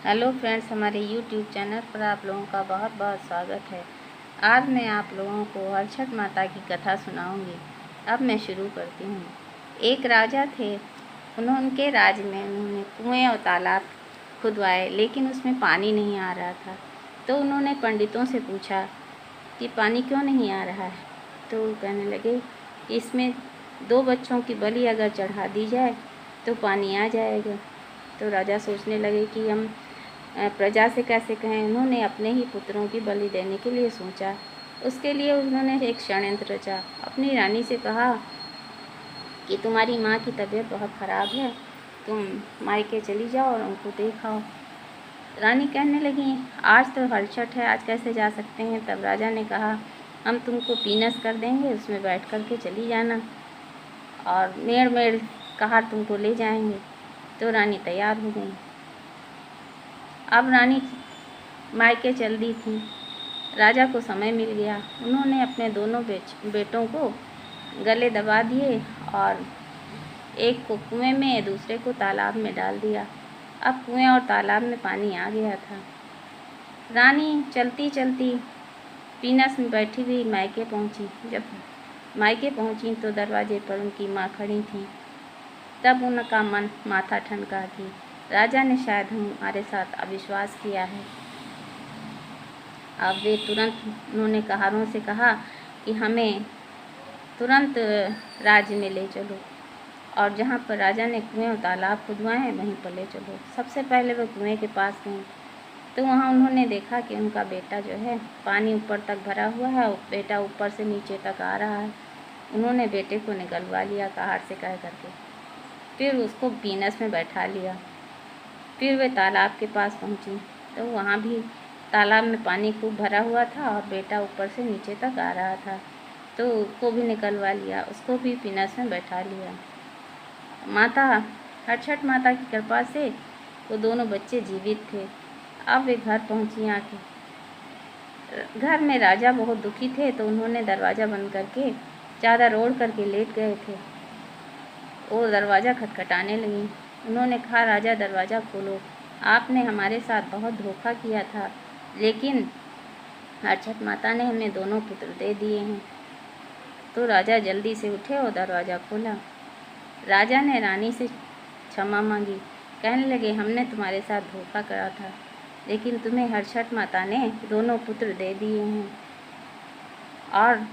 Hello friends, हमारे YouTube channel पर आप लोगों का बहुत बहुत स्वागत है। आज मैं आप लोगों को हरछठ माता की कथा सुनाऊंगी। अब मैं शुरू करती हूँ। एक राजा थे। उनके राज्य में उन्होंने कुएं और तालाब खुदवाए, लेकिन उसमें पानी नहीं आ रहा था। तो उन्होंने पंडितों से पूछा कि पानी क्यों नहीं आ रहा है। तो कहने लगे कि इसमें 2 बच्चों की बलि अगर चढ़ा दी जाए तो पानी आ जाएगा। तो राजा सोचने लगे कि हम प्रजा से कैसे कहें। उन्होंने अपने ही पुत्रों की बलि देने के लिए सोचा। उसके लिए उन्होंने एक षड्यंत्र रचा। अपनी रानी से कहा कि तुम्हारी माँ की तबीयत बहुत ख़राब है, तुम मायके चली जाओ और उनको देखाओ। रानी कहने लगी आज तो हरछठ है, आज कैसे जा सकते हैं। तब राजा ने कहा हम तुमको पीनस कर देंगे, उसमें बैठ कर के चली जाना और मेड़ मेड़ कहार तुमको ले जाएंगे। तो रानी तैयार हो गई। अब रानी मायके चल दी थी। राजा को समय मिल गया। उन्होंने अपने दोनों बेटों को गले दबा दिए और एक को कुएं में, दूसरे को तालाब में डाल दिया। अब कुएं और तालाब में पानी आ गया था। रानी चलती चलती पीनस में बैठी हुई मायके पहुंची। जब मायके पहुंची तो दरवाजे पर उनकी माँ खड़ी थी। तब उनका मन माथा ठनका कि राजा ने शायद हमारे साथ अविश्वास किया है। अब वे तुरंत उन्होंने कहारों से कहा कि हमें तुरंत राज्य में ले चलो और जहाँ पर राजा ने कुएं और तालाब खुदवाए हैं वहीं पर ले चलो। सबसे पहले वो कुएं के पास गए तो वहाँ उन्होंने देखा कि उनका बेटा जो है, पानी ऊपर तक भरा हुआ है और बेटा ऊपर से नीचे तक आ रहा है। उन्होंने बेटे को निकलवा लिया कहार से कह करके, फिर उसको पीनस में बैठा लिया। फिर वे तालाब के पास पहुंची तो वहाँ भी तालाब में पानी खूब भरा हुआ था और बेटा ऊपर से नीचे तक आ रहा था। तो उसको भी निकलवा लिया, उसको भी पीनस में बैठा लिया। माता हरछठ माता की कृपा से वो दोनों बच्चे जीवित थे। अब वे घर पहुंची। आके घर में राजा बहुत दुखी थे तो उन्होंने दरवाज़ा बंद करके चादर ओढ़ करके लेट गए थे। वो दरवाज़ा खटखटाने लगी। उन्होंने कहा राजा दरवाज़ा खोलो, आपने हमारे साथ बहुत धोखा किया था, लेकिन हरछठ माता ने हमें दोनों पुत्र दे दिए हैं। तो राजा जल्दी से उठे और दरवाज़ा खोला। राजा ने रानी से क्षमा मांगी। कहने लगे हमने तुम्हारे साथ धोखा करा था, लेकिन तुम्हें हरछठ माता ने दोनों पुत्र दे दिए हैं और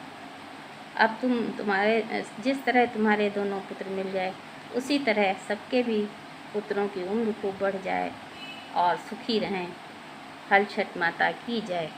अब तुम्हारे जिस तरह तुम्हारे दोनों पुत्र मिल जाए उसी तरह सबके भी पुत्रों की उम्र खूब बढ़ जाए और सुखी रहें। हरछठ माता की जय।